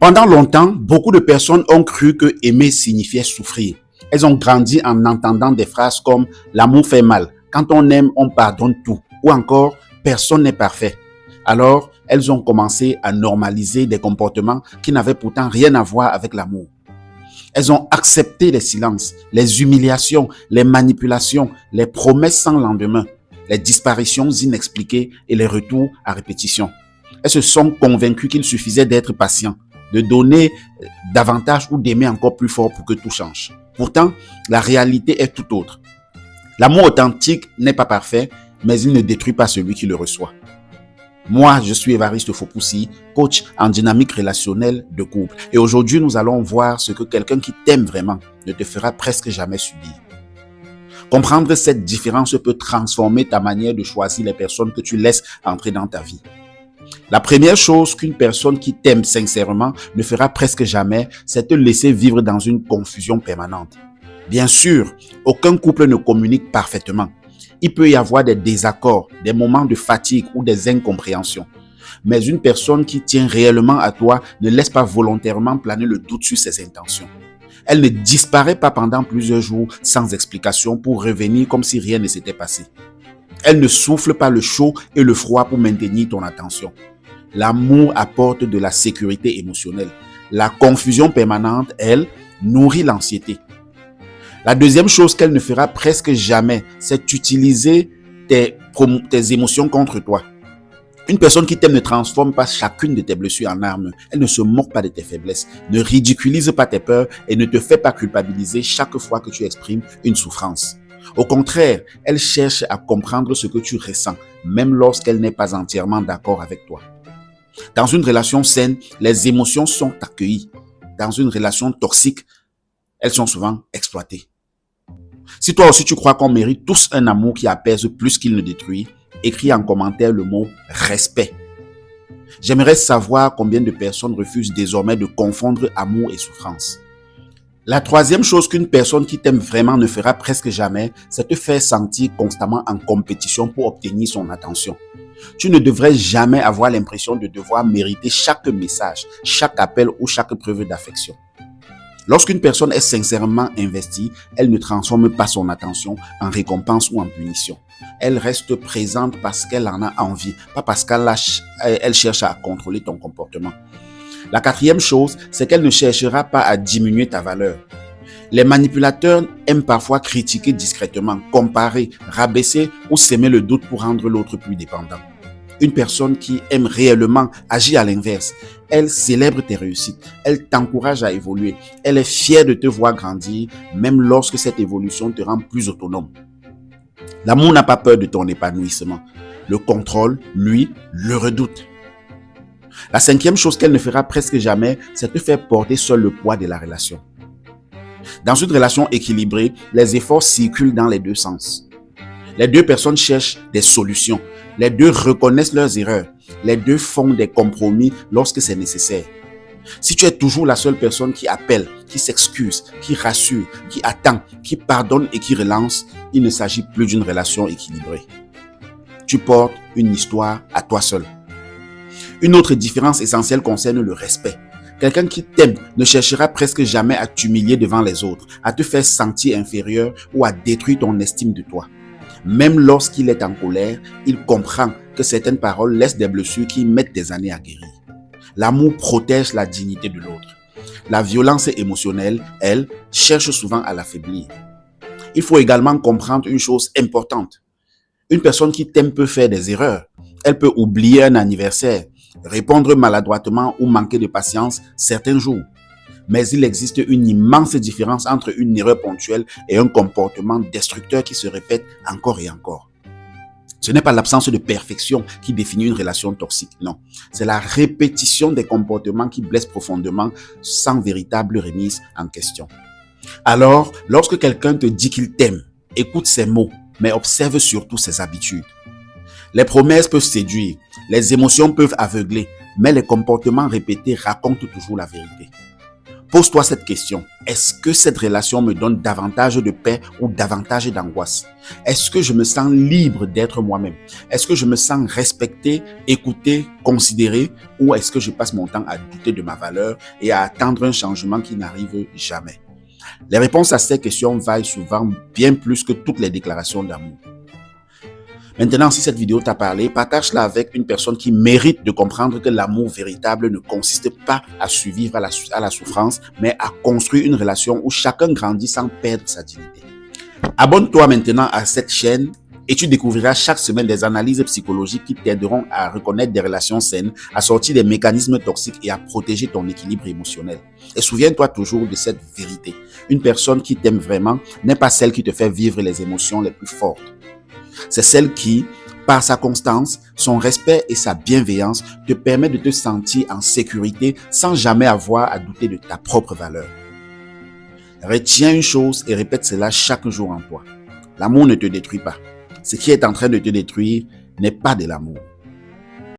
Pendant longtemps, beaucoup de personnes ont cru que aimer signifiait souffrir. Elles ont grandi en entendant des phrases comme « l'amour fait mal »,« quand on aime, on pardonne tout » ou encore « personne n'est parfait ». Alors, elles ont commencé à normaliser des comportements qui n'avaient pourtant rien à voir avec l'amour. Elles ont accepté les silences, les humiliations, les manipulations, les promesses sans lendemain, les disparitions inexpliquées et les retours à répétition. Elles se sont convaincues qu'il suffisait d'être patient, de donner davantage ou d'aimer encore plus fort pour que tout change. Pourtant, la réalité est tout autre. L'amour authentique n'est pas parfait, mais il ne détruit pas celui qui le reçoit. Moi, je suis Évariste Fopoussi, coach en dynamique relationnelle de couple. Et aujourd'hui, nous allons voir ce que quelqu'un qui t'aime vraiment ne te fera presque jamais subir. Comprendre cette différence peut transformer ta manière de choisir les personnes que tu laisses entrer dans ta vie. La première chose qu'une personne qui t'aime sincèrement ne fera presque jamais, c'est te laisser vivre dans une confusion permanente. Bien sûr, aucun couple ne communique parfaitement. Il peut y avoir des désaccords, des moments de fatigue ou des incompréhensions. Mais une personne qui tient réellement à toi ne laisse pas volontairement planer le doute sur ses intentions. Elle ne disparaît pas pendant plusieurs jours sans explication pour revenir comme si rien ne s'était passé. Elle ne souffle pas le chaud et le froid pour maintenir ton attention. L'amour apporte de la sécurité émotionnelle. La confusion permanente, elle, nourrit l'anxiété. La deuxième chose qu'elle ne fera presque jamais, c'est utiliser tes émotions contre toi. Une personne qui t'aime ne transforme pas chacune de tes blessures en armes. Elle ne se moque pas de tes faiblesses, ne ridiculise pas tes peurs et ne te fait pas culpabiliser chaque fois que tu exprimes une souffrance. Au contraire, elle cherche à comprendre ce que tu ressens, même lorsqu'elle n'est pas entièrement d'accord avec toi. Dans une relation saine, les émotions sont accueillies. Dans une relation toxique, elles sont souvent exploitées. Si toi aussi tu crois qu'on mérite tous un amour qui apaise plus qu'il ne détruit, écris en commentaire le mot « respect ». J'aimerais savoir combien de personnes refusent désormais de confondre amour et souffrance. La troisième chose qu'une personne qui t'aime vraiment ne fera presque jamais, c'est te faire sentir constamment en compétition pour obtenir son attention. Tu ne devrais jamais avoir l'impression de devoir mériter chaque message, chaque appel ou chaque preuve d'affection. Lorsqu'une personne est sincèrement investie, elle ne transforme pas son attention en récompense ou en punition. Elle reste présente parce qu'elle en a envie, pas parce qu'elle cherche à contrôler ton comportement. La quatrième chose, c'est qu'elle ne cherchera pas à diminuer ta valeur. Les manipulateurs aiment parfois critiquer discrètement, comparer, rabaisser ou s'aimer le doute pour rendre l'autre plus dépendant. Une personne qui aime réellement agit à l'inverse. Elle célèbre tes réussites, elle t'encourage à évoluer, elle est fière de te voir grandir, même lorsque cette évolution te rend plus autonome. L'amour n'a pas peur de ton épanouissement. Le contrôle, lui, le redoute. La cinquième chose qu'elle ne fera presque jamais, c'est te faire porter seul le poids de la relation. Dans une relation équilibrée, les efforts circulent dans les deux sens. Les deux personnes cherchent des solutions. Les deux reconnaissent leurs erreurs. Les deux font des compromis lorsque c'est nécessaire. Si tu es toujours la seule personne qui appelle, qui s'excuse, qui rassure, qui attend, qui pardonne et qui relance, il ne s'agit plus d'une relation équilibrée. Tu portes une histoire à toi seul. Une autre différence essentielle concerne le respect. Quelqu'un qui t'aime ne cherchera presque jamais à t'humilier devant les autres, à te faire sentir inférieur ou à détruire ton estime de toi. Même lorsqu'il est en colère, il comprend que certaines paroles laissent des blessures qui mettent des années à guérir. L'amour protège la dignité de l'autre. La violence émotionnelle, elle, cherche souvent à l'affaiblir. Il faut également comprendre une chose importante. Une personne qui t'aime peut faire des erreurs. Elle peut oublier un anniversaire, répondre maladroitement ou manquer de patience certains jours. Mais il existe une immense différence entre une erreur ponctuelle et un comportement destructeur qui se répète encore et encore. Ce n'est pas l'absence de perfection qui définit une relation toxique, non. C'est la répétition des comportements qui blessent profondément sans véritable remise en question. Alors, lorsque quelqu'un te dit qu'il t'aime, écoute ses mots, mais observe surtout ses habitudes. Les promesses peuvent séduire, les émotions peuvent aveugler, mais les comportements répétés racontent toujours la vérité. Pose-toi cette question. Est-ce que cette relation me donne davantage de paix ou davantage d'angoisse? Est-ce que je me sens libre d'être moi-même? Est-ce que je me sens respecté, écouté, considéré? Ou est-ce que je passe mon temps à douter de ma valeur et à attendre un changement qui n'arrive jamais? Les réponses à ces questions valent souvent bien plus que toutes les déclarations d'amour. Maintenant, si cette vidéo t'a parlé, partage-la avec une personne qui mérite de comprendre que l'amour véritable ne consiste pas à survivre à la souffrance, mais à construire une relation où chacun grandit sans perdre sa dignité. Abonne-toi maintenant à cette chaîne et tu découvriras chaque semaine des analyses psychologiques qui t'aideront à reconnaître des relations saines, à sortir des mécanismes toxiques et à protéger ton équilibre émotionnel. Et souviens-toi toujours de cette vérité. Une personne qui t'aime vraiment n'est pas celle qui te fait vivre les émotions les plus fortes. C'est celle qui, par sa constance, son respect et sa bienveillance, te permet de te sentir en sécurité sans jamais avoir à douter de ta propre valeur. Retiens une chose et répète cela chaque jour en toi. L'amour ne te détruit pas. Ce qui est en train de te détruire n'est pas de l'amour.